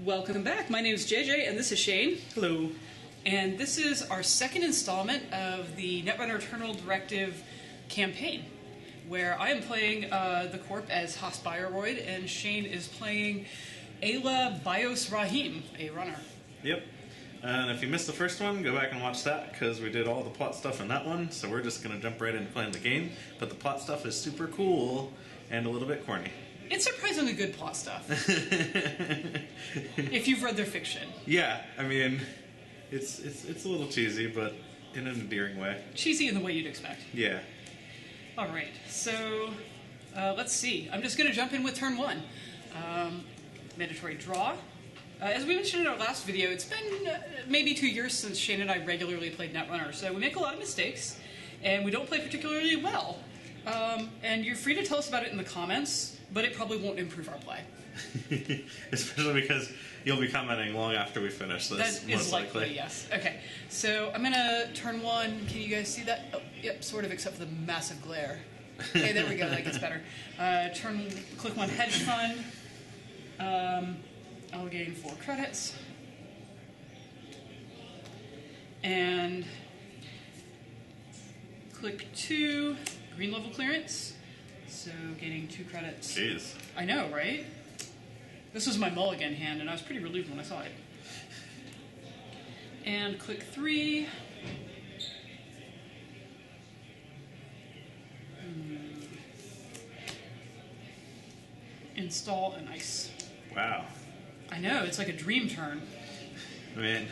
Welcome back. My name is JJ and this is Shane. Hello. And this is our second installment of the Netrunner Terminal Directive campaign, where I am playing the Corp as Haas Bioroid, and Shane is playing Ayla Bios Rahim, a runner. Yep. And if you missed the first one, go back and watch that, because we did all the plot stuff in that one, so we're just going to jump right into playing the game. But the plot stuff is super cool and a little bit corny. It's surprisingly good plot stuff. If you've read their fiction. Yeah, I mean, it's a little cheesy, but in an endearing way. Cheesy in the way you'd expect. Yeah. Alright, so let's see. I'm just going to jump in with turn one. Mandatory draw. As we mentioned in our last video, it's been maybe 2 years since Shane and I regularly played Netrunner, so we make a lot of mistakes, and we don't play particularly well. And you're free to tell us about it in the comments, but it probably won't improve our play. Especially because you'll be commenting long after we finish this. That is likely, yes. Okay, so I'm going to turn one. Can you guys see that? Oh, yep, sort of, except for the massive glare. Okay, there we go, that gets better. Click one, hedge fund. I'll gain 4 credits. And click 2, green level clearance. So gaining 2 credits. Jeez. I know, right? This was my mulligan hand, and I was pretty relieved when I saw it. And click 3. Install an ice. Wow. I know, it's like a dream turn. I mean,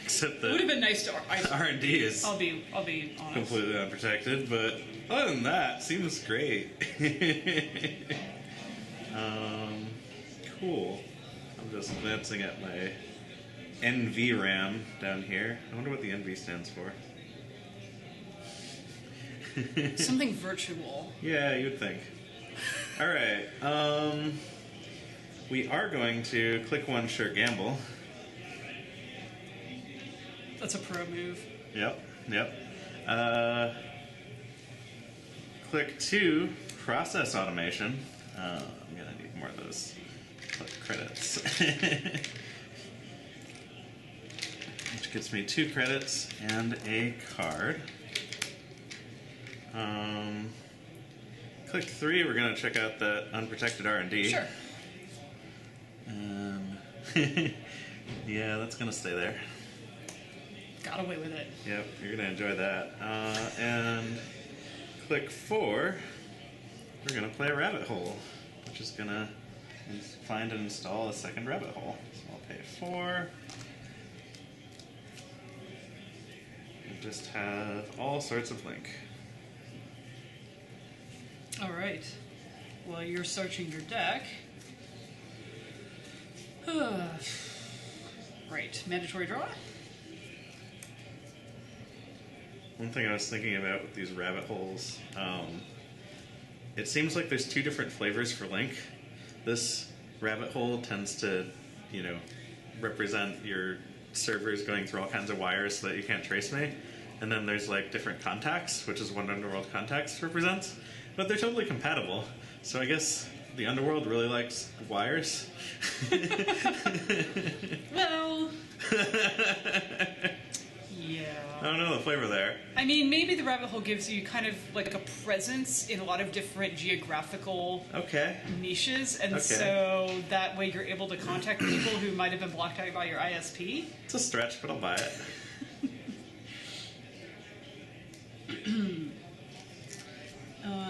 except that it would have been nice to R&D is I'll be honest. completely unprotected, but other than that, seems great. Cool. I'm just glancing at my NV RAM down here. I wonder what the NV stands for. Something virtual. Yeah, you'd think. Alright, we are going to click 1, sure gamble. That's a pro move. Yep. Click 2, process automation. I'm gonna need more of those credits. Which gets me 2 credits and a card. Click 3, we're gonna check out that unprotected R&D. Sure. Yeah, that's gonna stay there. Got away with it. Yep, you're gonna enjoy that. And click 4, we're gonna play a rabbit hole, which is gonna find and install a second rabbit hole. So I'll pay 4. And just have all sorts of link. Alright. While you're searching your deck. Right, mandatory draw. One thing I was thinking about with these rabbit holes, it seems like there's 2 different flavors for link. This rabbit hole tends to, represent your servers going through all kinds of wires so that you can't trace me. And then there's like different contacts, which is what Underworld contacts represents. But they're totally compatible. So I guess the Underworld really likes wires. Well... Yeah. I don't know the flavor there. I mean, maybe the rabbit hole gives you kind of like a presence in a lot of different geographical niches, and so that way you're able to contact people who might have been blocked out by your ISP. It's a stretch, but I'll buy it.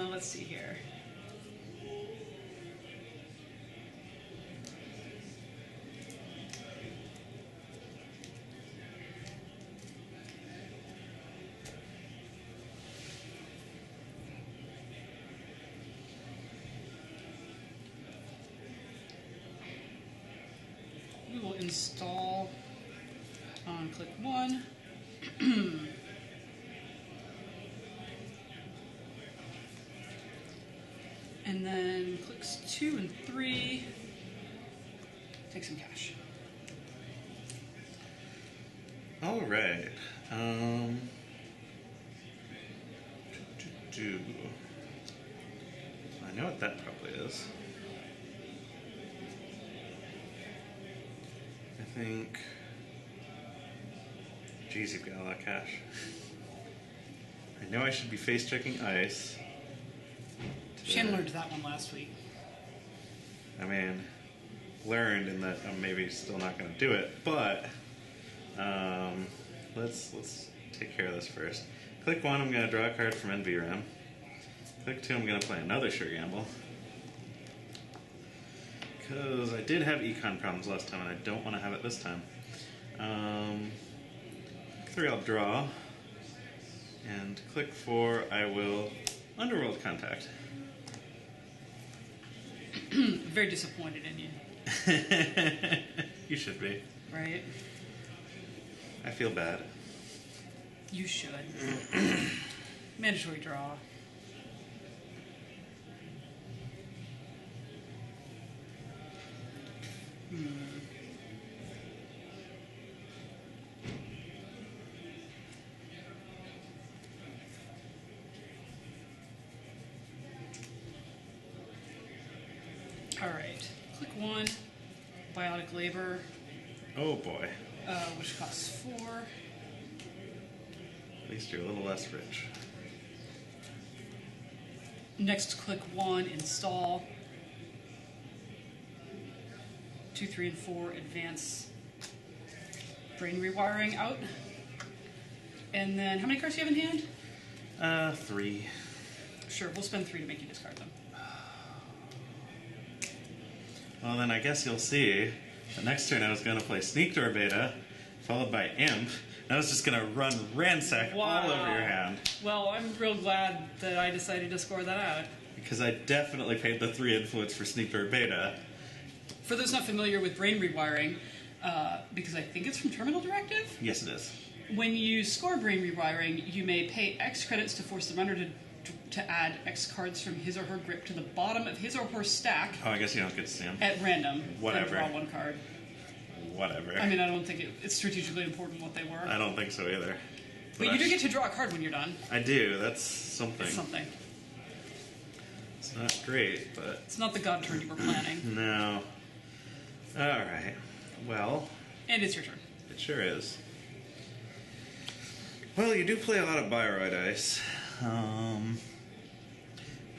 Let's see here. We will install on click 1. And then clicks 2 and 3. Take some cash. All right. I know what that probably is. think... Geez, you've got a lot of cash. I know I should be face checking ice. Shannon learned that one last week. I mean, learned in that I'm maybe still not going to do it, but let's take care of this first. Click 1, I'm going to draw a card from NVRAM. Click 2, I'm going to play another Sure Gamble. Because I did have econ problems last time, and I don't want to have it this time. 3, I'll draw. And click 4, I will Underworld Contact. Very disappointed in you. You should be. Right? I feel bad. You should. Mandatory draw. Alright. Click 1. Biotic Labor. Oh boy. Which costs 4. At least you're a little less rich. Next, click 1. Install. 2, 3, and 4. Advance brain rewiring out. And then, how many cards do you have in hand? 3. Sure, we'll spend 3 to make you discard them. Well, then I guess you'll see. The next turn I was going to play Sneak Door Beta, followed by Imp. And I was just going to run Ransack all over your hand. Well, I'm real glad that I decided to score that out. Because I definitely paid the 3 influence for Sneak Door Beta. For those not familiar with brain rewiring, because I think it's from Terminal Directive, Yes, it is. when you score brain rewiring, you may pay X credits to force the runner to add X cards from his or her grip to the bottom of his or her stack Oh, I guess you don't get to see them. at random. Whatever. Draw 1 card. Whatever. I mean, I don't think it's strategically important what they were. I don't think so either. But you do get to draw a card when you're done. I do. That's something. It's something. It's not great, but... It's not the god turn you were planning. No. Alright. Well, And it's your turn. it sure is. Well, you do play a lot of Bioroid Ice.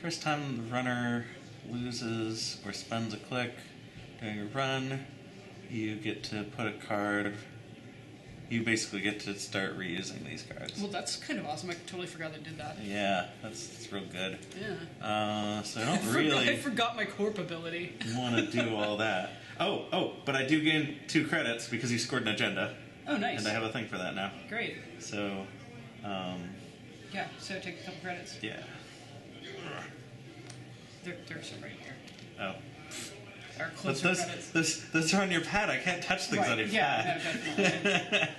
First time the runner loses or spends a click during a run, you get to put a card. You basically get to start reusing these cards. Well, that's kind of awesome. I totally forgot they did that. Yeah, that's real good. Yeah. So I don't really I forgot my corp ability. want to do all that. Oh, but I do gain 2 credits because you scored an agenda. Oh, nice. And I have a thing for that now. Great. So, Yeah, so take a couple credits. yeah. There's some right here. Oh. Our But closer credits. those are on your pad. I can't touch things on your Yeah, pad. no, definitely.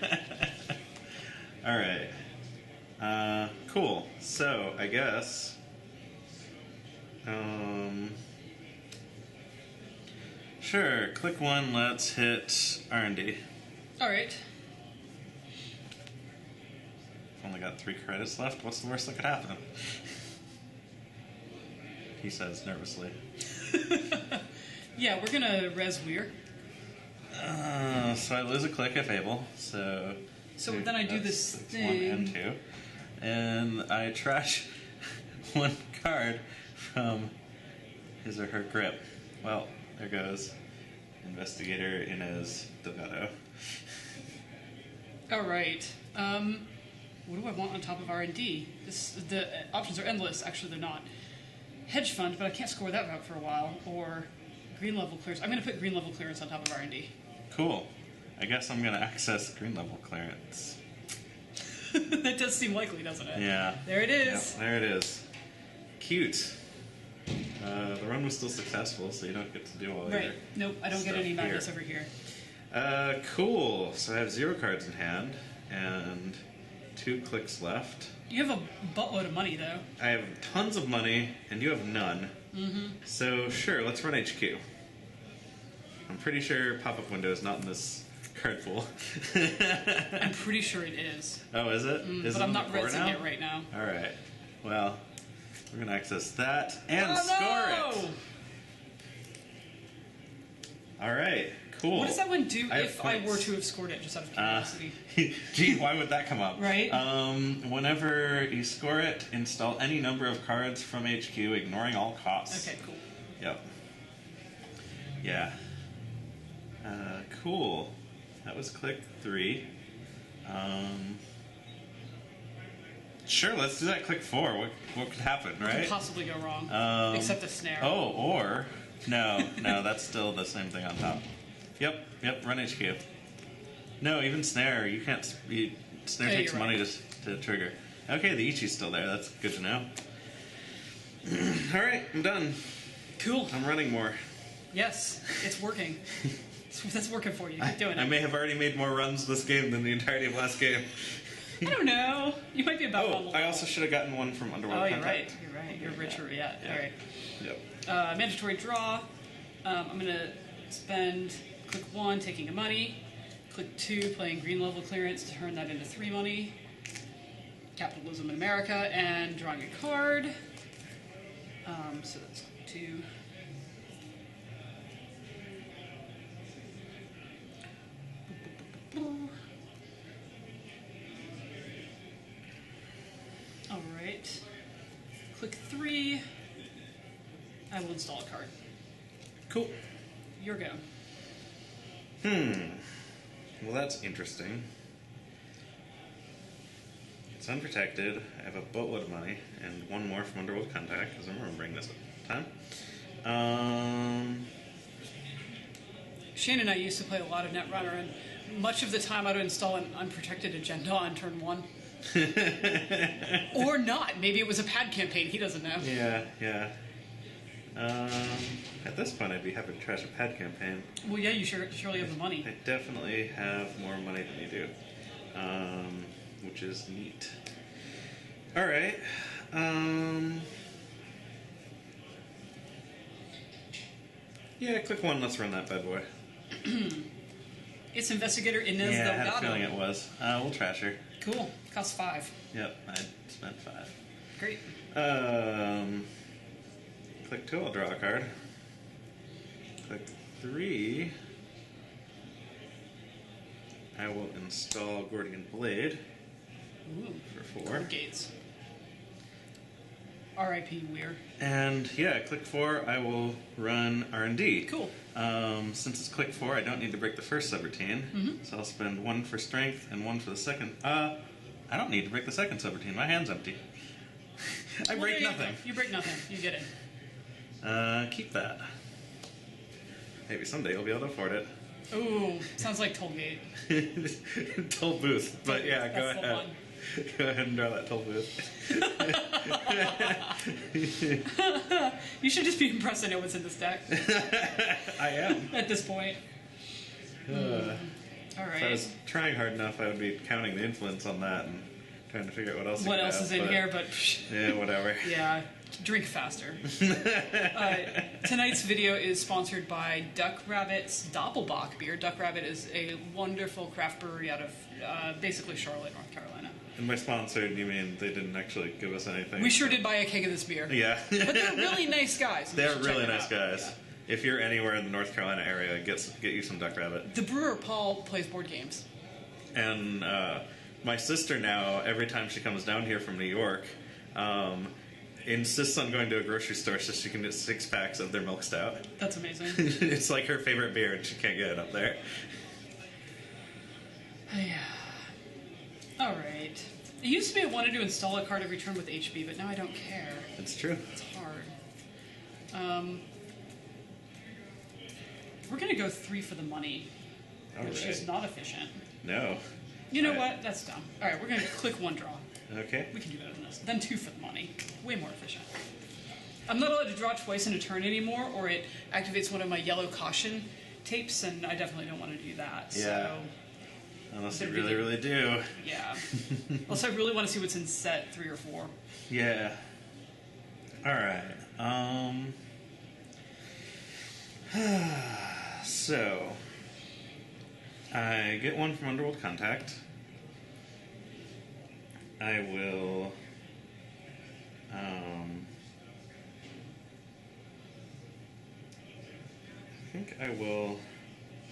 Alright. Cool. So, I guess... Sure, click 1, let's hit R&D. Alright. Only got 3 credits left. What's the worst that could happen? He says nervously. Yeah, we're gonna res Weir. So I lose a click if able. So Then I do that's this 1 and thing. 2, and I trash 1 card from his or her grip. Well, there goes Investigator Inez Delgado. Alright. What do I want on top of R&D? The options are endless. Actually, they're not. Hedge fund, but I can't score that route for a while. Or green level clearance. I'm going to put green level clearance on top of R&D. Cool. I guess I'm going to access green level clearance. That does seem likely, doesn't it? Yeah. There it is. Yeah, there it is. Cute. The run was still successful, so you don't get to do all Right. your Nope, I don't get stuff any madness here. over here. Cool. So I have 0 cards in hand, and 2 clicks left. You have a buttload of money, though. I have tons of money, and you have none. Mm-hmm. So sure, let's run HQ. I'm pretty sure pop-up window is not in this card pool. I'm pretty sure it is. Oh, is it? Is But it I'm on not the core resing now? it right now. All right. Well, we're gonna access that and Oh, score no! it. All right. Cool. What does that one do I have if I points. were to have scored it, just out of curiosity? Gee, why would that come up? Right? Whenever you score it, install any number of cards from HQ, ignoring all costs. Okay, cool. Yep. Yeah. Cool. That was click 3. Sure, let's do that click 4. What could happen, What right? could possibly go wrong? Except a snare. Oh, or... No, that's still the same thing on top. Yep, run HQ. No, even snare, you can't... snare Yeah, takes you're money right. to trigger. Okay, the Ichi's still there. That's good to know. Alright, I'm done. Cool. I'm running more. Yes, it's working. That's working for you. Keep doing it. I may have already made more runs this game than the entirety of last game. I don't know. You might be about on the Oh, I level. also should have gotten one from Underworld Oh, you're Contact. right. You're right. You're richer. Yeah. Yeah. All right. Yep. Mandatory draw. I'm going to spend click 1, taking a money. Click 2, playing green level clearance to turn that into 3 money. Capitalism in America, and drawing a card. So that's 2. All right. Click 3. I will install a card. Cool. Your go. Well, that's interesting. It's unprotected. I have a boatload of money, and one more from Underworld Contact, because I'm remembering this at the time. Shane and I used to play a lot of Netrunner, and much of the time I would install an unprotected agenda on turn 1. Or not. Maybe it was a pad campaign. He doesn't know. Yeah. At this point, I'd be happy to trash a pad campaign. Well, yeah, you surely have the money. I definitely have more money than you do, which is neat. All right. Yeah, click 1. Let's run that bad boy. It's Investigator Inez Yeah, I had a Delgado. feeling it was. We'll trash her. Cool. Costs 5. Yep, I spent 5. Great. Click 2, I'll draw a card. Click 3, I will install Gordian Blade Ooh. for 4. Floodgates. R.I.P. Weir. And yeah, click 4, I will run R&D. Cool. Since it's click 4, I don't need to break the first subroutine, so I'll spend 1 for strength and 1 for the second. I don't need to break the second subroutine. My hand's empty. I Well, break there you nothing. go. You break nothing. You get it. Keep that. Maybe someday you'll be able to afford it. Ooh, sounds like Tollgate. Toll booth. But yeah, That's go the ahead. one. Go ahead and draw that toll booth. You should just be impressed I know what's in this deck I am. at this point. All If I right. was trying hard enough, I would be counting the influence on that and trying to figure out what else. What you else have, is in but- here? But psh, Yeah, whatever. yeah, drink faster. Tonight's video is sponsored by Duck Rabbit's Doppelbock beer. Duck Rabbit is a wonderful craft brewery out of basically Charlotte, North Carolina. And by sponsored, you mean they didn't actually give us anything? We sure did buy a keg of this beer. Yeah. But they're really nice guys. You They're should check really them nice out. guys. Yeah. If you're anywhere in the North Carolina area, get you some Duck Rabbit. The brewer, Paul, plays board games. And my sister now, every time she comes down here from New York, insists on going to a grocery store so she can get 6 packs of their milk stout. That's amazing. It's like her favorite beer, and she can't get it up there. Yeah. All right. It used to be I wanted to install a card every turn with HB, but now I don't care. It's true. It's hard. We're going to go 3 for the money, All which right. is not efficient. No. You know All right. what? That's dumb. All right, we're going to click 1 draw. Okay. We can do better than this. Then 2 for the money. Way more efficient. I'm not allowed to draw twice in a turn anymore, or it activates one of my yellow caution tapes, and I definitely don't want to do that. Yeah. So, Unless you That'd be really, the- really do. yeah. Also, I really want to see what's in set 3 or 4. Yeah. All right. So, I get 1 from Underworld Contact. I will. I think I will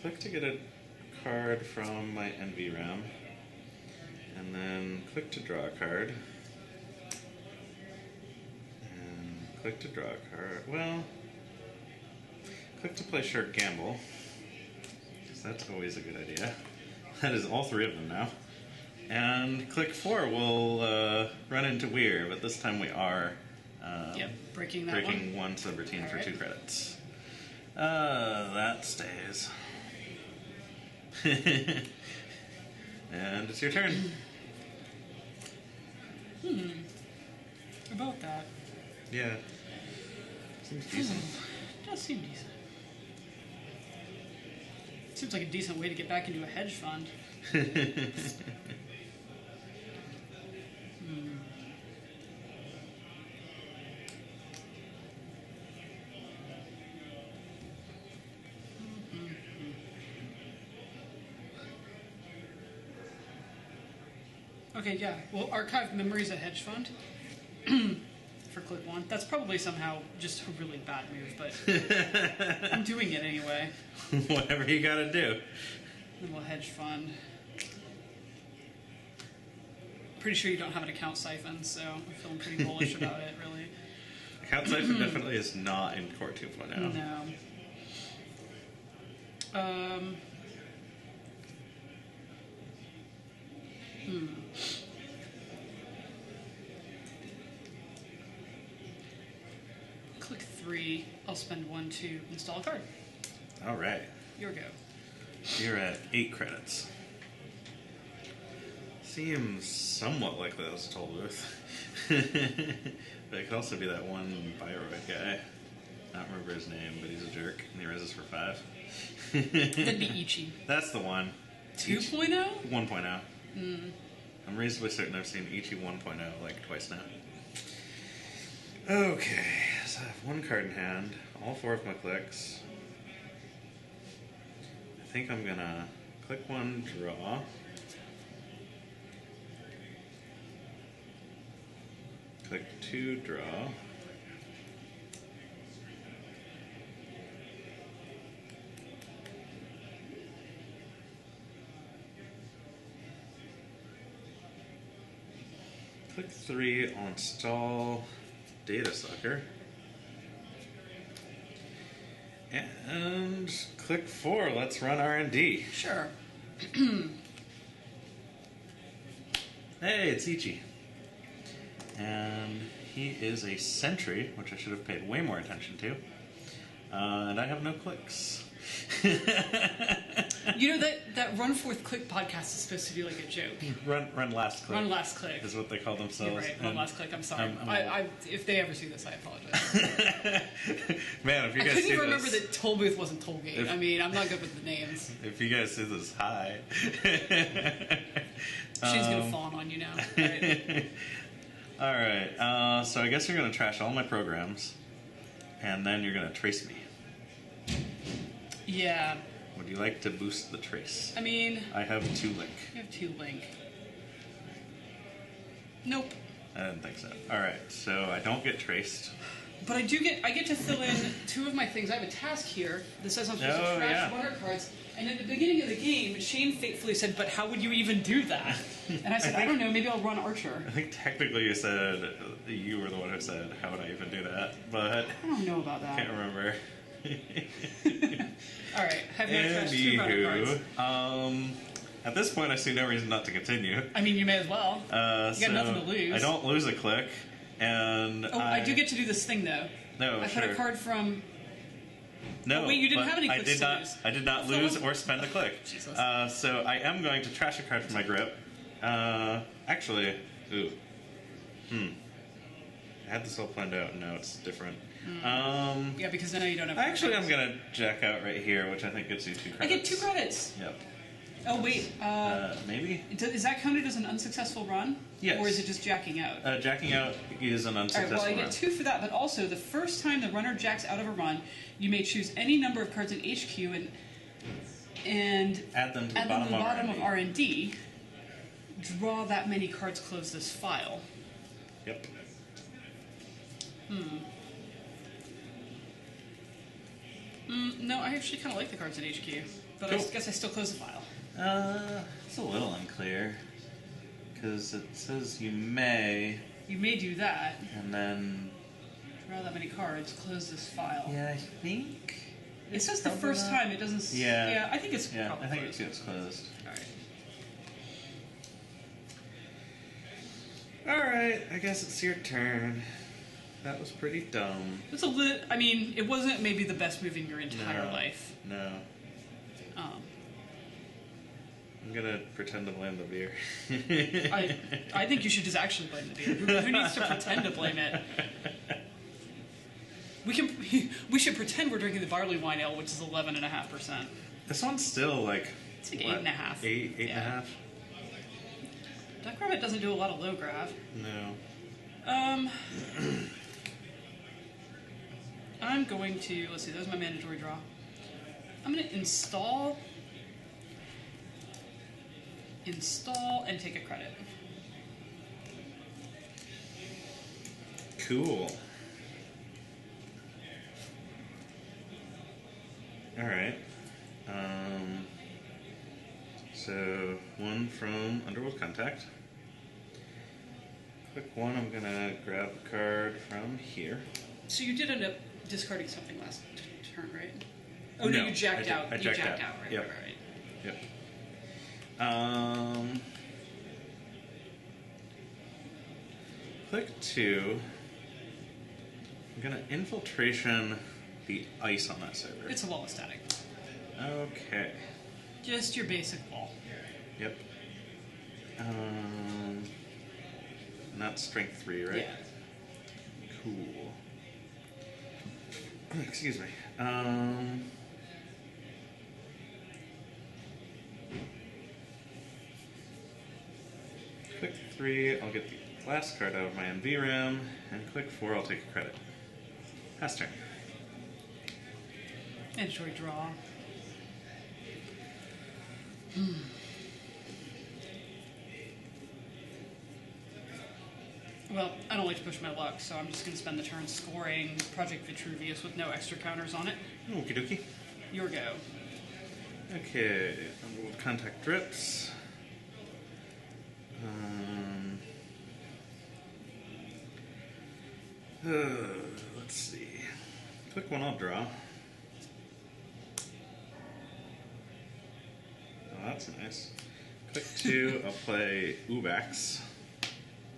click to get a card from my NVRAM, and then click to draw a card, and click to draw a card. Well, click to play Short Gamble, because that's always a good idea. That is all three of them now. And click 4 will run into Weir, but this time we are breaking one subroutine for 2 credits. That stays. And it's your turn. About that. Yeah. Seems decent. Does seem decent. Seems like a decent way to get back into a hedge fund. Okay, yeah. Well, archive memories at hedge fund for click 1. That's probably somehow just a really bad move, but I'm doing it anyway. Whatever you gotta do. Then we'll hedge fund. Pretty sure you don't have an account siphon, so I'm feeling pretty bullish about it, really. Account siphon definitely is not in Core 2.0. No. Click 3. I'll spend 1 to install a card. All right. Your go. You're at 8 credits. Seems somewhat like that was a toll booth. But it could also be that one Bioroid guy. I don't remember his name, but he's a jerk, and he raises for 5. That'd be Ichi. That's the one. 2.0? 1.0. I'm reasonably certain I've seen Ichi 1.0 like twice now. Okay, so I have 1 card in hand, all 4 of my clicks. I think I'm gonna click 1, draw. Click 2, draw. Click 3, I'll install Data Sucker. And click 4, let's run R&D. Sure. Hey, it's Ichi. And he is a sentry, which I should have paid way more attention to. And I have no clicks. You know that Run Forth Click podcast is supposed to be like a joke. Run last click. Run last click Is what they call themselves. You're right. Run last click. I'm sorry. I'm if they ever see this, I apologize. Man, if you guys I couldn't see even remember this, that Toll Booth wasn't Tollgate. I mean, I'm not good with the names. if you guys see this, hi. She's gonna fawn on you now. Right? All right. So I guess you're gonna trash all my programs, and then you're gonna trace me. Yeah. Would you like to boost the trace? I mean, I have 2 link. you have 2 link. Nope. I didn't think so. All right. So I don't get traced. But I get to fill in 2 of my things. I have a task here that says I'm supposed to trash Wonder cards. And at the beginning of the game, Shane fatefully said, "But how would you even do that?" And I said, "I don't know. Maybe I'll run Archer." I think technically you said you were the one who said, "How would I even do that?" But I don't know about that. can't remember. All right, have you trashed 2 Runner cards? At this point, I see no reason not to continue. I mean, you may as well. You got nothing to lose. I don't lose a click, and I do get to do this thing though. No, I sure. put a card from. No, wait, you didn't have any clicks to lose. I did not lose or spend a click. Jesus. So I am going to trash a card from my grip. Actually, ooh. I had this all planned out, and now it's different. Yeah, because I know you don't have. Actually, I'm going to jack out right here, which I think gets you 2 credits. I get 2 credits. Yep. Oh wait. Maybe? Is that counted as an unsuccessful run? Yes. Or is it just jacking out? Jacking out is an All right, unsuccessful well, I get run. 2 for that, but also the first time the runner jacks out of a run, you may choose any number of cards in HQ and Add them to the at bottom, the bottom of R&D. R&D. Draw that many cards, close this file. Yep. No, I actually kind of like the cards in HQ. But Cool. I guess I still close the file. It's a little unclear because it says you may, You may do that. and then Draw that many cards. Close this file. yeah, I think It says the probably first not. time. It doesn't. Yeah. Yeah, I think it's Yeah, probably I think closed. it's closed. All right. All right, I guess it's your turn. That was pretty dumb. It's a lit. I mean, it wasn't maybe the best move in your entire No. life. No, Um, I'm gonna pretend to blame the beer. I think you should just actually blame the beer. Who needs to pretend to blame it? We should pretend we're drinking the barley wine ale, which is 11.5%. This one's still like It's like what, 8.5. Eight and a Yeah. half. Duck Rabbit doesn't do a lot of low grav. No. I'm going to, let's see, there's my mandatory draw. I'm going to install, and take a credit. Cool. All right. So one from Underworld Contact. Click one. I'm gonna grab a card from here. So you did end up discarding something last turn, right? Oh no, you jacked out. I You jacked jacked out. out, right, Yep. right. Yep. Click two. I'm gonna infiltration the ice on that server. It's a wall of static. Okay. Just your basic wall. Yep. And that's strength 3, right? Yeah. Cool. Excuse me. Click 3, I'll get the last card out of my MV RAM, and click 4, I'll take a credit. Pass turn. Mandatory draw. Well, I don't like to push my luck, so I'm just going to spend the turn scoring Project Vitruvius with no extra counters on it. Okie dokie. Your go. Okay, Underworld Contact drips. Let's see. Click one, I'll draw. Oh, that's nice. Click two, I'll play Ubax.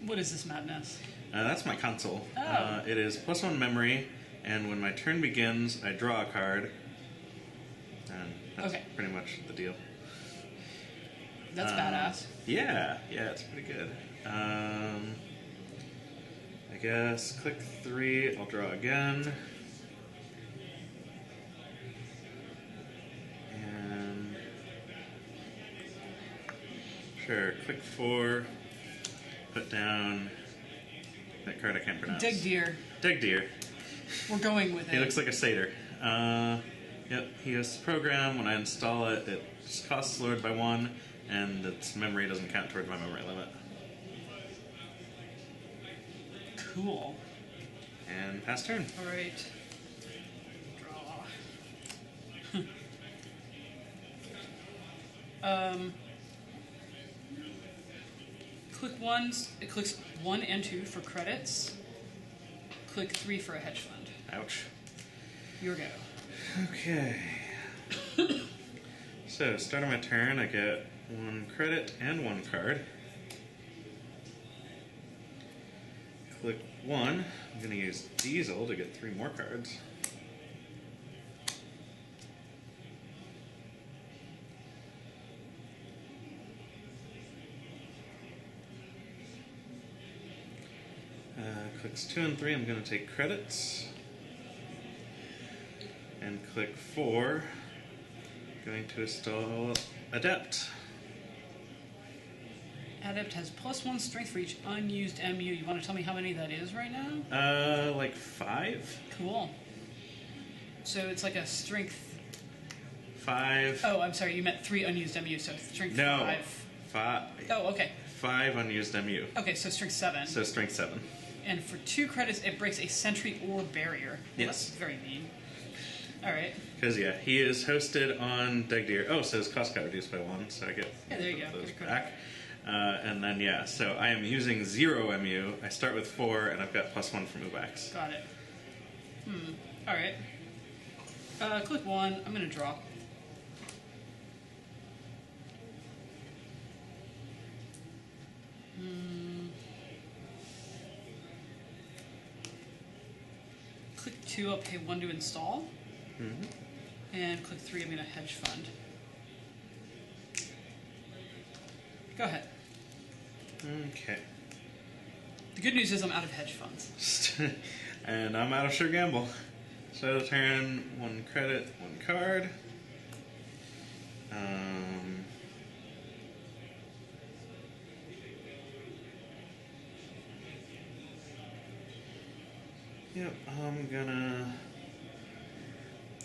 What is this madness? That's my console. Oh. It is +1 memory, and when my turn begins, I draw a card. And that's Okay. pretty much the deal. That's badass. Yeah, it's pretty good. I guess click 3, I'll draw again. And sure, click 4, put down that card I can't pronounce. Dig Deer. Dig Deer. We're going with it. He looks like a satyr. Yep, he has the program. When I install it, it just costs lowered by 1, and its memory doesn't count towards my memory limit. Cool. And pass turn. All right. Draw. Click one. It clicks 1 and 2 for credits. Click 3 for a hedge fund. Ouch. Your go. Okay. So, start of my turn, I get 1 credit and 1 card. Click 1. I'm going to use Diesel to get 3 more cards. Clicks 2 and 3, I'm going to take credits. And click 4, going to install Adept. Adept has +1 strength for each unused MU. You want to tell me how many that is right now? Like 5? Cool. So it's like a strength. 5. Oh, I'm sorry. You meant 3 unused MU, so strength No. 5. 5. Oh, okay. 5 unused MU. Okay, so strength 7. So strength 7. And for 2 credits, it breaks a sentry or barrier. Well, Yes. That's very mean. All right. Because, yeah, he is hosted on Degdeer. Oh, so his cost got reduced by 1, so I get there you go. those Get a credit. back. And then, yeah, so I am using 0 MU. I start with 4, and I've got +1 from Ubax. Got it. All right. Click 1. I'm going to draw. Click 2. I'll pay 1 to install. And click 3. I'm going to hedge fund. Go ahead. Okay. The good news is I'm out of hedge funds. And I'm out of Sure Gamble. So turn 1 credit, 1 card. Yep, I'm gonna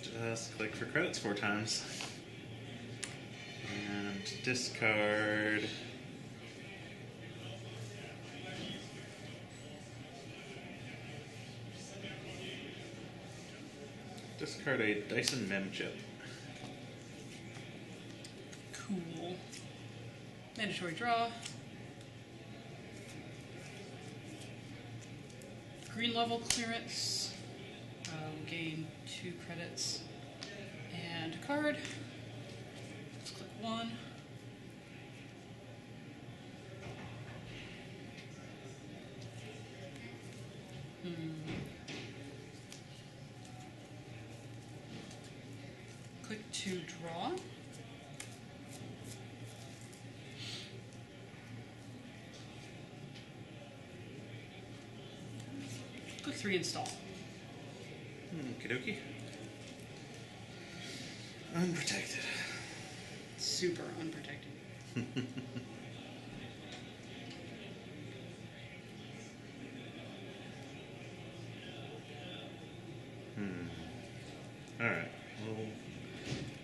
just click for credits 4 times. And discard. Discard a Dyson Mem chip. Cool. Mandatory draw. Green level clearance. We'll gain 2 credits. And a card. Let's click 1. Click 2, draw. Click 3, install. Okie dokie. Unprotected. Super unprotected. Alright, we'll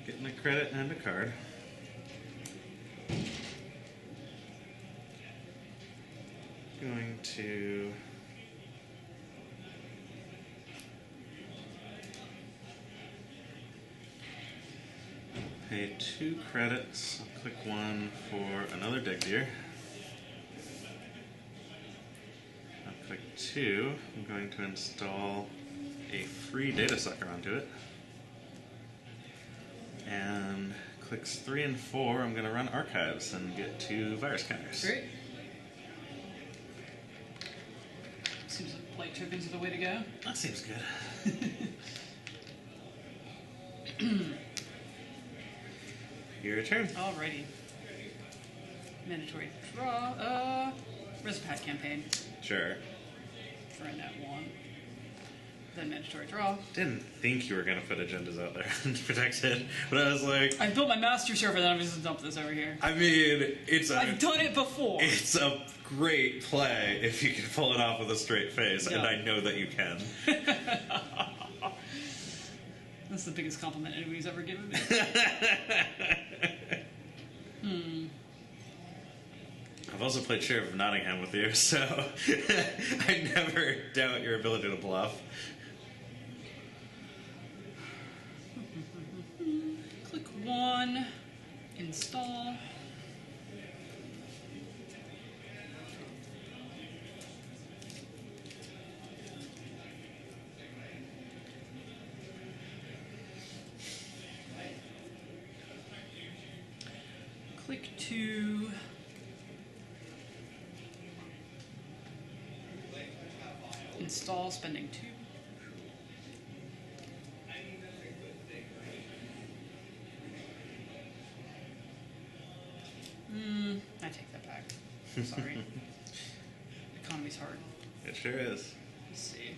get in a credit and a card. Going to pay 2 credits. I'll click 1 for another Degdeer. I'll click 2. I'm going to install a free data sucker onto it. And clicks 3 and 4, I'm going to run archives and get 2 virus counters. Great. Seems like blight tokens are the way to go. That seems good. Your turn. Alrighty. Mandatory draw. Recipat campaign. Sure. Trying that 1. Then mandatory draw. Didn't think you were going to put agendas out there and protected, but I was like... I built my master server, then I'm just going to dump this over here. I mean, I've done it before. It's a great play if you can pull it off with a straight face, and Yeah. I know that you can. That's the biggest compliment anybody's ever given me. I've also played Sheriff of Nottingham with you, so I never doubt your ability to bluff. Click 1, install. Click 2. Install, spending 2. I take that back. Sorry. Economy's hard. It sure is. Let's see.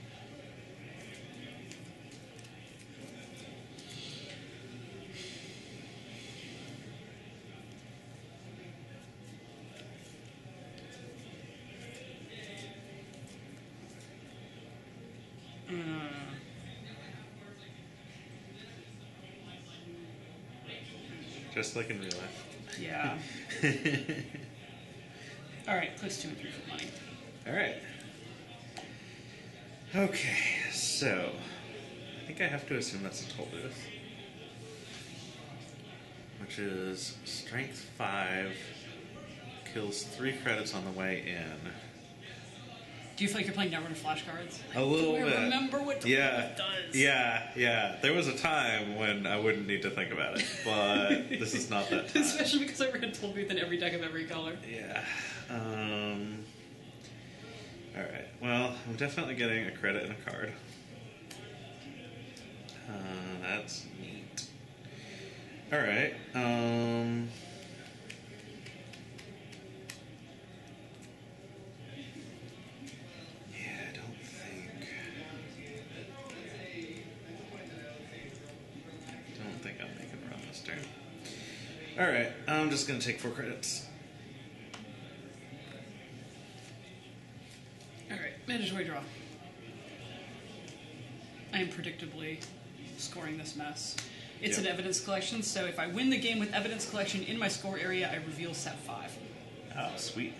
Just like in real life. Yeah. Alright, clicks 2 and 3 for money. Alright. Okay, so I think I have to assume that's a toll booth. Which is strength 5, kills 3 credits on the way in. Do you feel like you're playing Netrunner flashcards? A little bit. Remember what toll booth does. Yeah. There was a time when I wouldn't need to think about it, but this is not that time. Especially because I ran toll booth in every deck of every color. Yeah. Alright, well, I'm definitely getting a credit and a card. That's neat. Alright, Alright, I'm just going to take 4 credits. Alright, mandatory draw. I am predictably scoring this mess. It's an evidence collection, so if I win the game with evidence collection in my score area, I reveal set 5. Oh, sweet.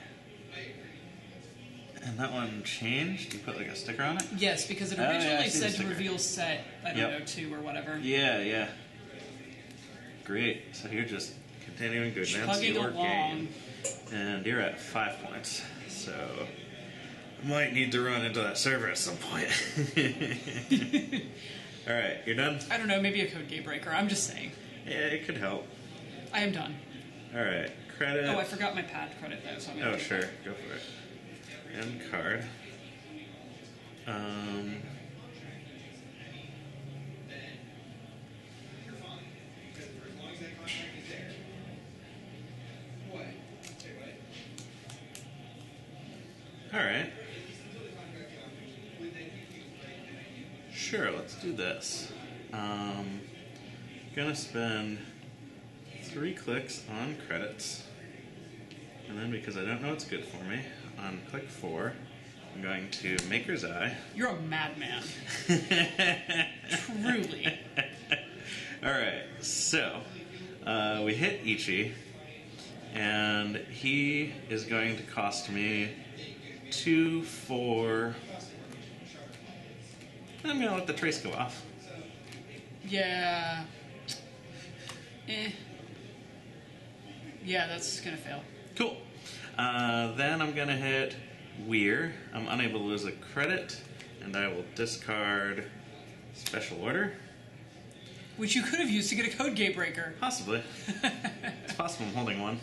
And that one changed? You put like a sticker on it? Yes, because it originally said to reveal set, I don't know, 2 or whatever. Yeah. Great. So you're just continuing to advance your game. And you're at 5 points. So I might need to run into that server at some point. Alright, you're done? I don't know, maybe a code gate breaker. I'm just saying. Yeah, it could help. I am done. Alright, credit. Oh, I forgot my pad credit though, so I'm gonna sure. Go for it. And card. Alright. Sure, let's do this. Gonna spend 3 clicks on credits. And then because I don't know what's good for me, on click 4, I'm going to Maker's Eye. You're a madman. Truly. Alright, so we hit Ichi, and he is going to cost me 2, 4. I'm going to let the trace go off. Yeah. Yeah, that's going to fail. Cool. Then I'm going to hit Weir. I'm unable to lose a credit, and I will discard Special Order. Which you could have used to get a code gate breaker. Possibly. It's possible I'm holding one.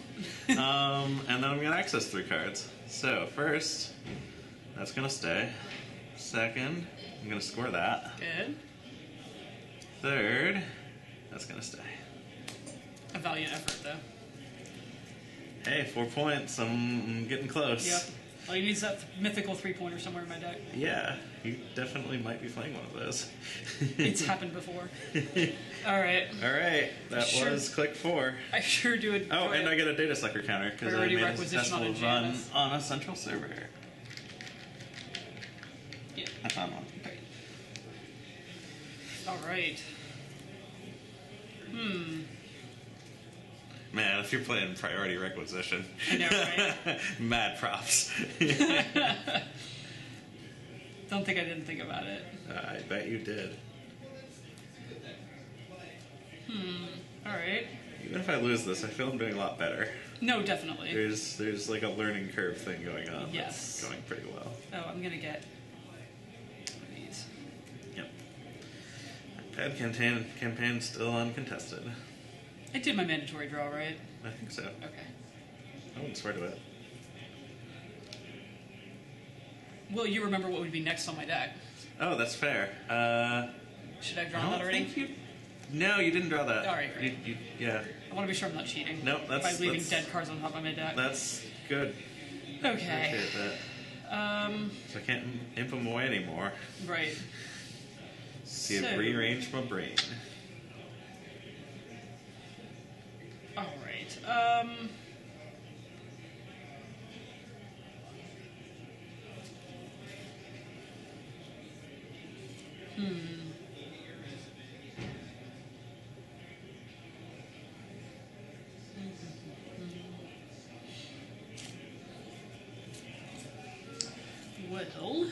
And then I'm going to access 3 cards. So, first, that's going to stay. Second, I'm going to score that. Good. Third, that's going to stay. A valiant effort, though. Hey, 4 points. I'm getting close. Yep. All you need is that mythical 3-pointer somewhere in my deck. Yeah, you definitely might be playing one of those. It's happened before. Alright. Alright, that was click 4. I sure do it. Oh, and I get a data sucker counter because I made a successful run on a central server. Yeah. I found one. Okay. Alright. Man, if you're playing priority requisition. I know, right? Mad props. Don't think I didn't think about it. I bet you did. Alright. Even if I lose this, I feel I'm doing a lot better. No, definitely. There's like a learning curve thing going on. Yes. That's going pretty well. Oh, I'm gonna get one of these. Yep. Pad campaign still uncontested. I did my mandatory draw, right? I think so. Okay. I wouldn't swear to it. Will you remember what would be next on my deck? Oh, that's fair. Should I have drawn that already? No, you didn't draw that. All right, great. Yeah. I want to be sure I'm not cheating. Nope, by leaving dead cards on top of my deck. That's good. Okay. Appreciate that. So I can't imp them away anymore. Right. See, I've rearranged my brain. Alright. Well,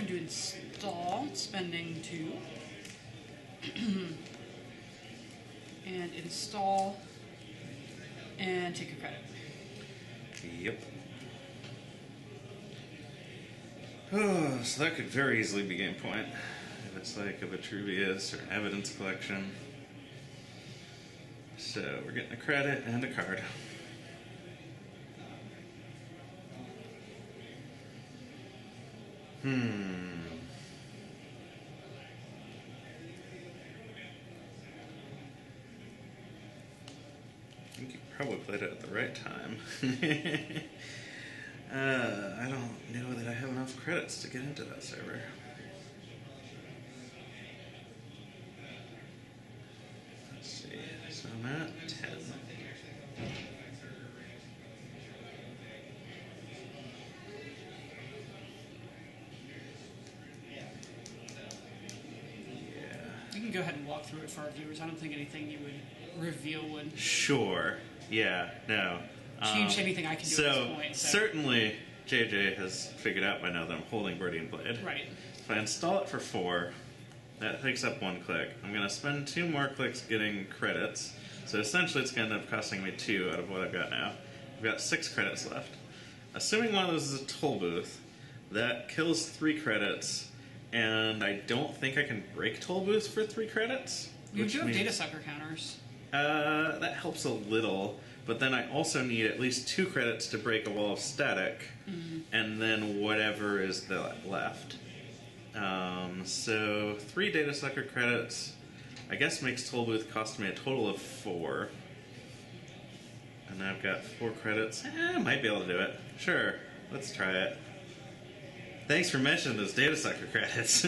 going to install, spending 2. And install, and take a credit. Yep. Oh, so that could very easily be game point. If it's like a Vitruvius or an evidence collection. So we're getting a credit and a card. I think you probably played it at the right time. I don't know that I have enough credits to get into that server. Let's see. So I'm at 10. You can go ahead and walk through it for our viewers. I don't think anything you would reveal would Sure. Yeah. No. change anything I can do at this point. So Certainly, JJ has figured out by now that I'm holding Guardian Blade. right. If I install it for 4, that takes up 1 click. I'm going to spend 2 more clicks getting credits. So essentially, it's going to end up costing me 2 out of what I've got now. I've got 6 credits left. Assuming one of those is a toll booth, that kills 3 credits, and I don't think I can break toll booths for 3 credits. You which do have means- data sucker counters. that helps a little, but then I also need at least 2 credits to break a wall of static, and then whatever is left. So 3 data sucker credits, I guess makes toll booth cost me a total of 4. And I've got 4 credits. I might be able to do it. Sure, let's try it. Thanks for mentioning those data sucker credits.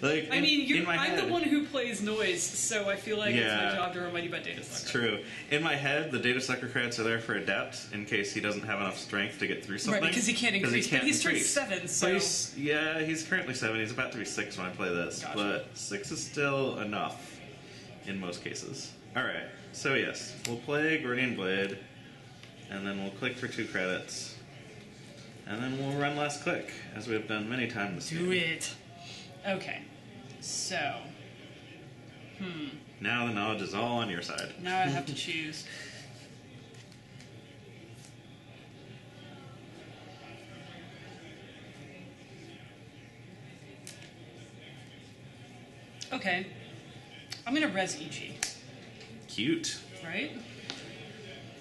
Like, I mean, in my I'm head, the one who plays noise, so I feel like it's Yeah. my job to remind you about data It's sucker. true. In my head, the data sucker credits are there for Adept in case he doesn't have enough strength to get through something. Right, because he can't 'Cause increase. can't But he's turned increase. 7, so But he's currently 7. He's about to be 6 when I play this. Gotcha. But 6 is still enough in most cases. Alright, so yes, we'll play Guardian Blade, and then we'll click for 2 credits. And then we'll run last click, as we have done many times this do game. it. Okay, so Now the knowledge is all on your side. now I have to choose. Okay, I'm gonna res EG, Cute. right?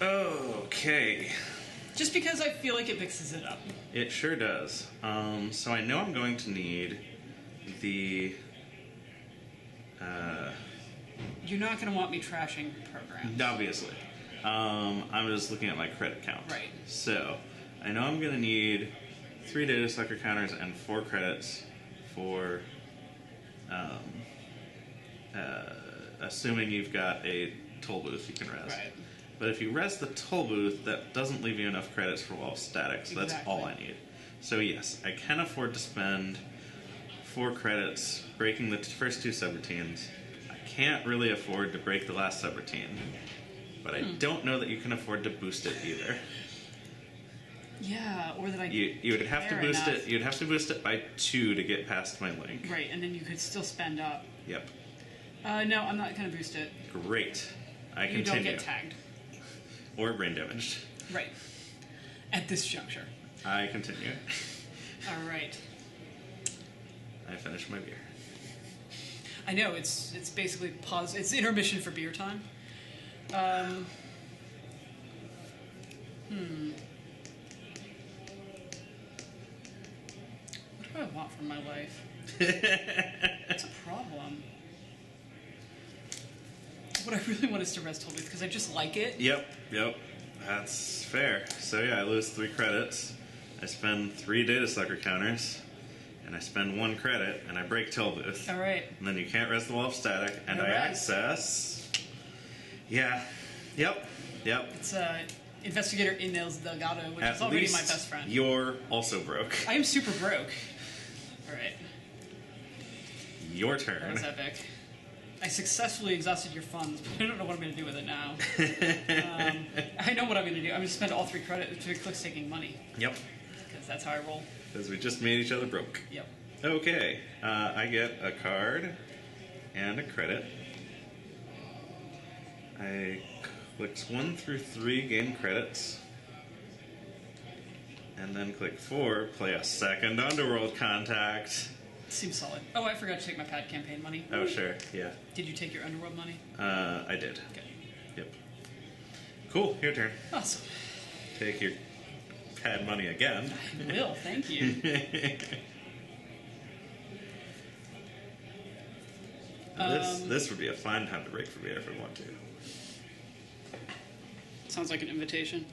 Okay. Just because I feel like it mixes it up. It sure does. So I know I'm going to need the... You're not gonna want me trashing programs. obviously. I'm just looking at my credit count. Right. So, I know I'm going to need 3 data sucker counters and 4 credits for... assuming you've got a toll booth you can res. Right. But if you res the toll booth, that doesn't leave you enough credits for wall of static, so that's Exactly. all I need. So yes, I can afford to spend 4 credits breaking the first 2 subroutines. I can't really afford to break the last subroutine, but I don't know that you can afford to boost it either. Yeah, or that I You would have to care boost enough. it. You'd have to boost it by 2 to get past my link. Right, and then you could still spend up. Yep. No, I'm not gonna boost it. Great. I You continue. don't get tagged. Or brain damaged. Right. At this juncture. I continue. All right. I finish my beer. I know it's basically pause. It's intermission for beer time. What do I want from my life? That's a problem. What I really want is to rest Toll Booth because I just like it. Yep. That's fair. So yeah, I lose 3 credits. I spend 3 data sucker counters. And I spend 1 credit, and I break Toll Booth. All right. And then you can't rest the wall of static, and I Alright. access... Yeah. Yep. It's Investigator Inez Delgado, which At is already least my best friend. you're also broke. I am super broke. All right. Your That turn. was epic. I successfully exhausted your funds, but I don't know what I'm going to do with it now. I know what I'm going to do. I'm going to spend all 3 credits to clicks taking money, Yep. because that's how I roll. Because we just made each other broke. Yep. Okay, I get a card and a credit. I click 1 through 3, gain credits. And then click 4, play a second Underworld contact. Seems solid. Oh, I forgot to take my pad campaign money. Oh, sure, yeah. Did you take your Underworld money? I did. Okay. Yep. Cool, your turn. Awesome. Take your pad money again. I will, thank you. This would be a fine time to break for beer if we want to. Sounds like an invitation.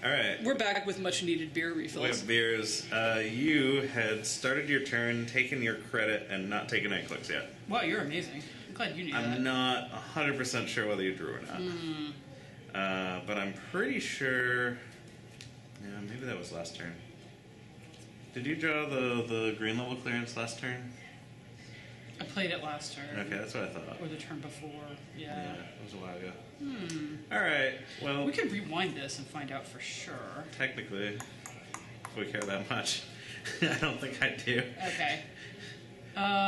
All right. We're back with much needed beer refills. We have beers. You had started your turn, taken your credit, and not taken any clicks yet. Wow, you're amazing. I'm glad you knew that. I'm not 100% sure whether you drew or not. But I'm pretty sure... Yeah, maybe that was last turn. Did you draw the green level clearance last turn? I played it last turn. Okay, that's what I thought. Or the turn before. Yeah. Yeah, it was a while ago. Alright, well... We can rewind this and find out for sure. Technically, if we care that much. I don't think I do. Okay.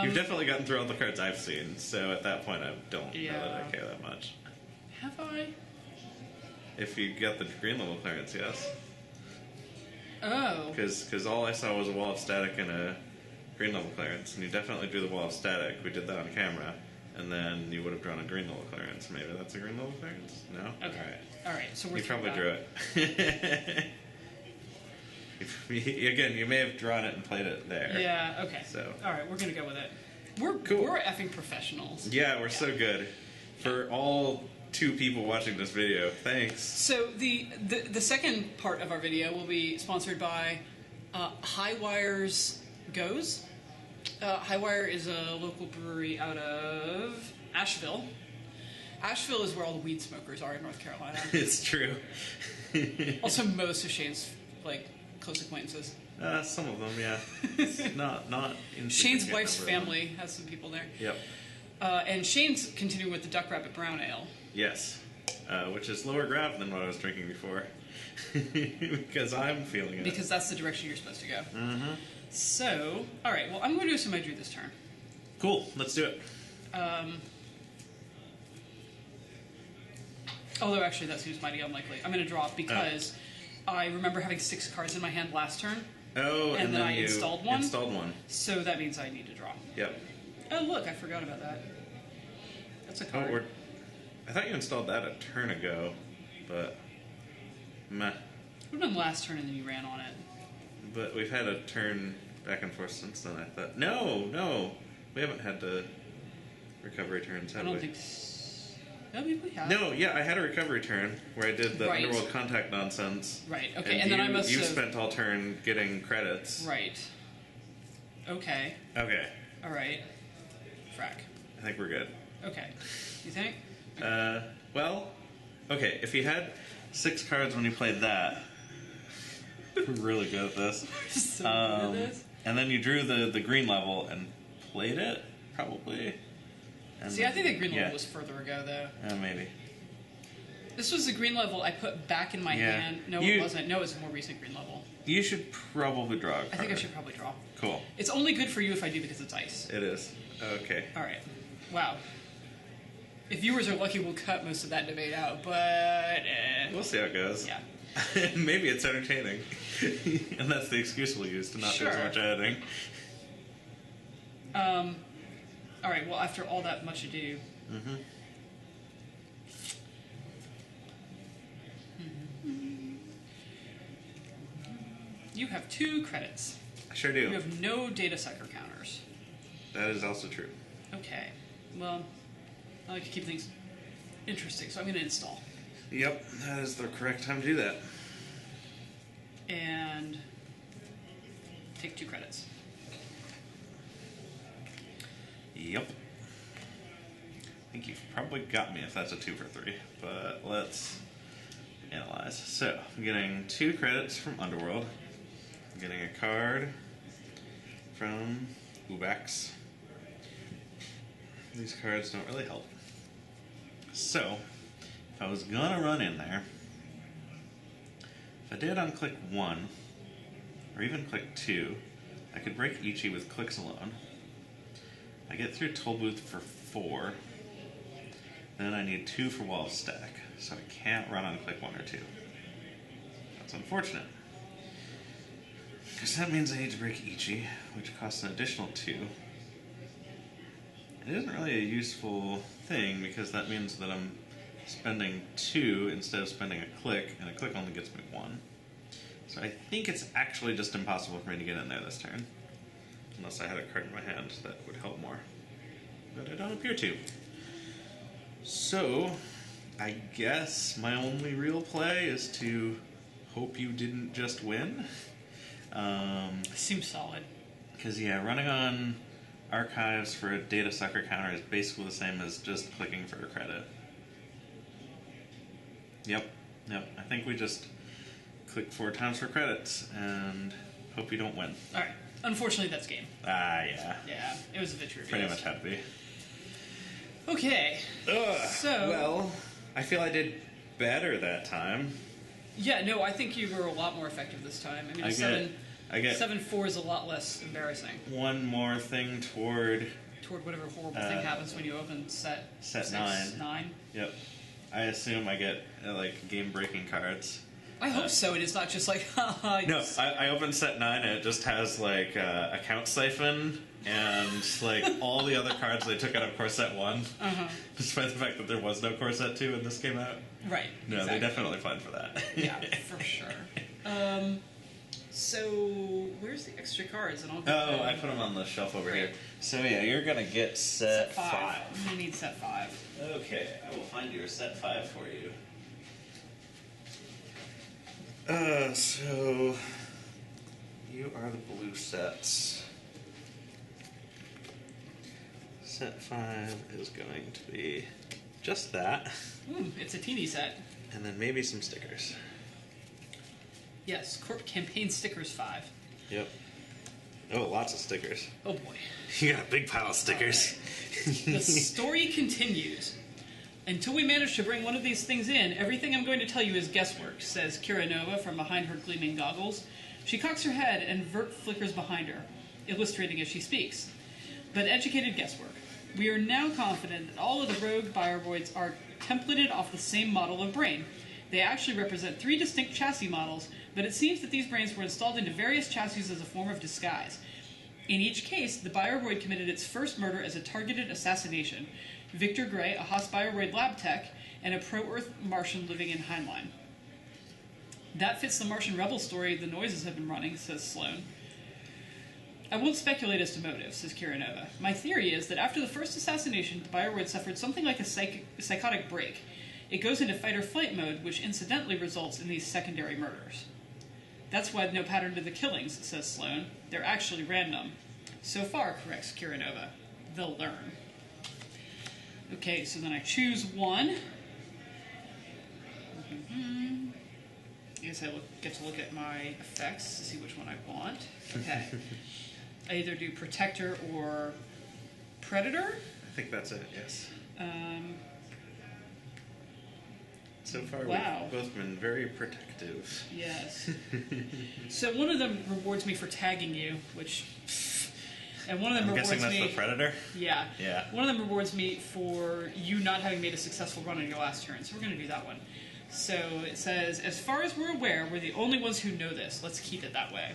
You've definitely gotten through all the cards I've seen, so at that point I don't know that I care that much. Have I? If you get the green level clearance, yes. Oh. Because all I saw was a wall of static and a green level clearance, and you definitely drew the wall of static. We did that on camera, and then you would have drawn a green level clearance. Maybe that's a green level clearance? No? Okay. All right. So we're You probably that. drew it. Again, you may have drawn it and played it there. Yeah. Okay. So. All right, we're gonna go with it. We're Cool. We're effing professionals. Yeah, we're so good. For all 2 people watching this video, thanks. So the second part of our video will be sponsored by Highwire's Goes. Highwire is a local brewery out of Asheville. Asheville is where all the weed smokers are in North Carolina. It's true. Also, most of Shane's close acquaintances. Some of them, yeah. It's not Shane's insignificant wife's number of them. family has some people there. Yep. And Shane's continuing with the Duck Rabbit Brown Ale. Yes. Which is lower grav than what I was drinking before. Because I'm feeling it. Because that's the direction you're supposed to go. Mm-hmm. So, all right. Well, I'm going to assume I drew this turn. Cool. Let's do it. Although, actually, that seems mighty unlikely. I'm going to draw because I remember having 6 cards in my hand last turn. Oh, and then I you installed one. Installed one. So that means I need to draw. Yep. Oh, look, I forgot about that. That's a card. Oh, I thought you installed that a turn ago, but meh. It would have been last turn and then you ran on it. But we've had a turn back and forth since then, I thought. No. We haven't had the recovery turns, have we? I don't think so. No, maybe we have. No, yeah, I had a recovery turn where I did the Right. Underworld contact nonsense. Right, okay, and then I must You have... spent all turn getting credits. Right. Okay. Okay. All right. Frack. I think we're good. Okay. You think? Well, okay, if you had 6 cards when you played that, we're really good at this. So good at this. And then you drew the green level and played it, probably. And See, I think the green level yeah. was further ago, though. Maybe. This was the green level I put back in my Yeah. hand. No, You- it wasn't. No, it was a more recent green level. You should probably draw a card. I think I should probably draw. Cool. It's only good for you if I do because it's ice. It is. Okay. All right. Wow. If viewers are lucky, we'll cut most of that debate out, but... We'll see how it goes. Yeah. Maybe it's entertaining. And that's the excuse we'll use to not do Sure. as much editing. All right, well, after all that much ado... Mm-hmm. You have 2 credits. I sure do. You have no data sucker counters. That is also true. Okay. Well, I like to keep things interesting, so I'm going to install. Yep, that is the correct time to do that. And take 2 credits. Yep. I think you've probably got me if that's a 2 for 3, but let's analyze. So, I'm getting 2 credits from Underworld. I'm getting a card from Ubax. These cards don't really help. So, if I was gonna run in there, if I did on click 1, or even click 2. I could break Ichi with clicks alone. I get through Toll Booth for 4. Then I need 2 for Wall of Stack, so I can't run on click 1 or 2. That's unfortunate. Because that means I need to break Ichi, which costs an additional 2. It isn't really a useful thing, because that means that I'm spending 2 instead of spending a click, and a click only gets me 1. So I think it's actually just impossible for me to get in there this turn. Unless I had a card in my hand that would help more. But I don't appear to. So, I guess my only real play is to hope you didn't just win. Seems solid. Because, yeah, running on archives for a data sucker counter is basically the same as just clicking for a credit. Yep. I think we just click 4 times for credits and hope you don't win. Alright. Unfortunately, that's game. Yeah. Yeah, it was a bit trivial. Pretty much had to be. Okay. So... Well, I feel I did better that time. Yeah, no, I think you were a lot more effective this time. I mean, I get 7-4 is a lot less embarrassing. One more thing toward whatever horrible thing happens when you open set 9. Yep. I assume I get, game-breaking cards. I hope so, and it's not just like, No, I open set 9 and it just has, Account Siphon and, all the other cards they took out of Core Set 1. Despite the fact that there was no Core Set 2 when this came out. Right. No, exactly. They definitely planned for that. Yeah, for sure. So, where's the extra cards? And I put them on the shelf over here. So, yeah, you're going to get set 5. I'm going to need set 5. Okay, I will find your set 5 for you. So you are the blue sets. Set 5 is going to be just that. It's a teeny set. And then maybe some stickers. Yes, Corp Campaign Stickers 5. Yep. Oh, lots of stickers. Oh boy. You got a big pile of stickers. Right. The story continues. Until we manage to bring one of these things in, everything I'm going to tell you is guesswork, says Kira Nova from behind her gleaming goggles. She cocks her head and Vert flickers behind her, illustrating as she speaks. But educated guesswork. We are now confident that all of the rogue bioroids are templated off the same model of brain. They actually represent 3 distinct chassis models, but it seems that these brains were installed into various chassis as a form of disguise. In each case, the bioroid committed its first murder as a targeted assassination. Victor Gray, a Hospiroid lab tech, and a pro-Earth Martian living in Heinlein. That fits the Martian rebel story the noises have been running, says Sloan. I won't speculate as to motive, says Kira Nova. My theory is that after the first assassination, the bioroid suffered something like a psychotic break. It goes into fight-or-flight mode, which incidentally results in these secondary murders. That's why no pattern to the killings, says Sloan. They're actually random. So far, corrects Kira Nova. They'll learn. Okay, so then I choose 1. I guess I get to look at my effects to see which one I want. Okay. I either do Protector or Predator. I think that's it, yes. So far, wow. We've both been very protective. Yes. So one of them rewards me for tagging you, which... And one of them rewards me... I'm guessing that's the Predator? Yeah. Yeah. One of them rewards me for you not having made a successful run on your last turn, so we're going to do that one. So it says, as far as we're aware, we're the only ones who know this. Let's keep it that way.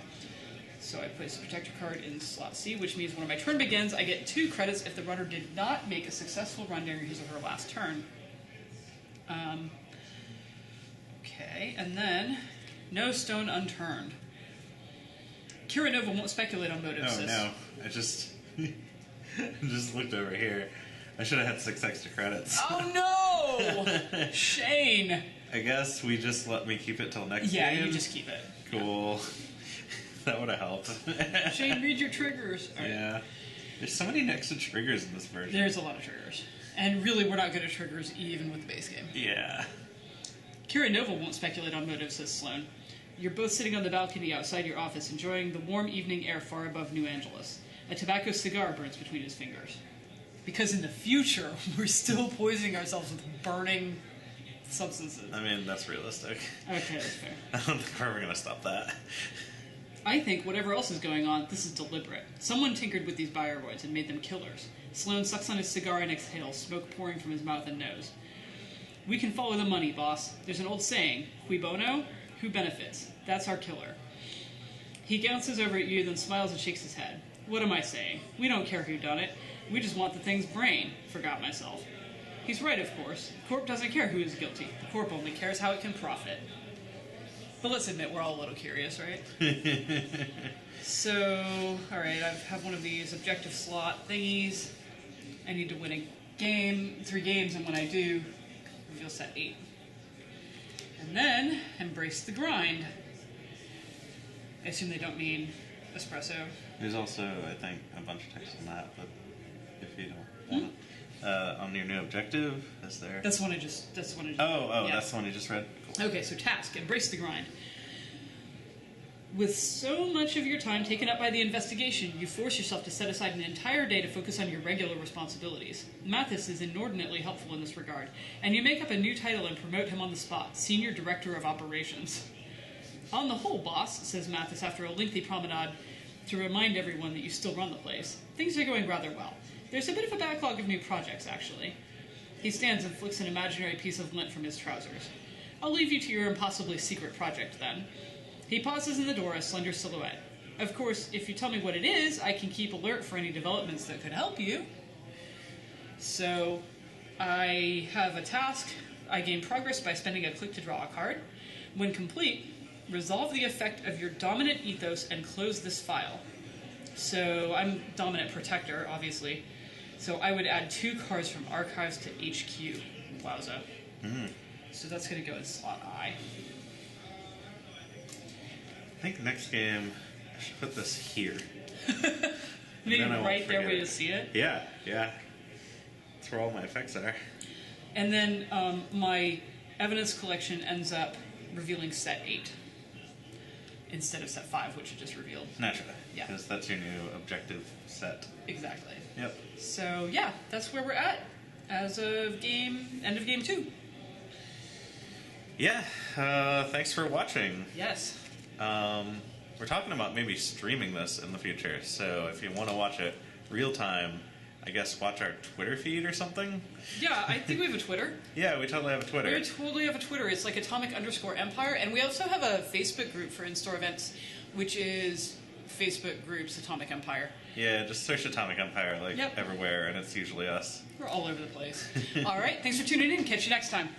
So I place a Protector card in slot C, which means when my turn begins, I get 2 credits if the runner did not make a successful run during his or her last turn. Okay, and then no stone unturned. Kira Nova won't speculate on motives. Oh, no. I just looked over here. I should have had 6 extra credits. Oh, no! Shane! I guess we just let me keep it till next game? Yeah, you just keep it. Cool. That would have helped. Shane, read your triggers. Right. Yeah. There's so many extra triggers in this version. There's a lot of triggers. And really, we're not good at triggers even with the base game. Yeah. Kira Nova won't speculate on motives, says Sloan. You're both sitting on the balcony outside your office, enjoying the warm evening air far above New Angeles. A tobacco cigar burns between his fingers. Because in the future, we're still poisoning ourselves with burning substances. I mean, that's realistic. Okay, that's fair. I don't think we're ever going to stop that. I think whatever else is going on, this is deliberate. Someone tinkered with these bioroids and made them killers. Sloan sucks on his cigar and exhales, smoke pouring from his mouth and nose. We can follow the money, boss. There's an old saying, cui bono, who benefits? That's our killer. He glances over at you, then smiles and shakes his head. What am I saying? We don't care who done it. We just want the thing's brain. Forgot myself. He's right, of course. The Corp doesn't care who is guilty. The Corp only cares how it can profit. But let's admit, we're all a little curious, right? So, alright, I have one of these objective slot thingies. I need to win a game, 3 games, and when I do, reveal set 8. And then, embrace the grind. I assume they don't mean espresso. There's also, I think, a bunch of text on that, but if you don't want it. On your new objective, is there? That's the one I just. Oh, yeah. That's the one you just read? Cool. Okay, so task, embrace the grind. With so much of your time taken up by the investigation, you force yourself to set aside an entire day to focus on your regular responsibilities. Mathis is inordinately helpful in this regard, and you make up a new title and promote him on the spot, Senior Director of Operations. On the whole, boss, says Mathis after a lengthy promenade to remind everyone that you still run the place, things are going rather well. There's a bit of a backlog of new projects, actually. He stands and flicks an imaginary piece of lint from his trousers. I'll leave you to your impossibly secret project, then. He pauses in the door, a slender silhouette. Of course, if you tell me what it is, I can keep alert for any developments that could help you. So, I have a task. I gain progress by spending a click to draw a card. When complete, resolve the effect of your dominant ethos and close this file. So, I'm dominant protector, obviously. So I would add 2 cards from archives to HQ. Wowza. So that's going to go in slot I. I think next game, I should put this here. Maybe right there where you see it? Yeah. That's where all my effects are. And then my evidence collection ends up revealing set 8 instead of set 5, which it just revealed. Naturally. Yeah. Because that's your new objective set. Exactly. Yep. So, yeah, that's where we're at as of end of game 2. Yeah, thanks for watching. Yes. We're talking about maybe streaming this in the future, so if you want to watch it real time, I guess watch our Twitter feed or something. Yeah, I think we have a Twitter. Yeah, we totally have a Twitter. We totally have a Twitter. It's like atomic_empire, and we also have a Facebook group for in-store events, which is Facebook groups Atomic Empire. Yeah, just search Atomic Empire everywhere, and it's usually us. We're all over the place. All right, thanks for tuning in. Catch you next time.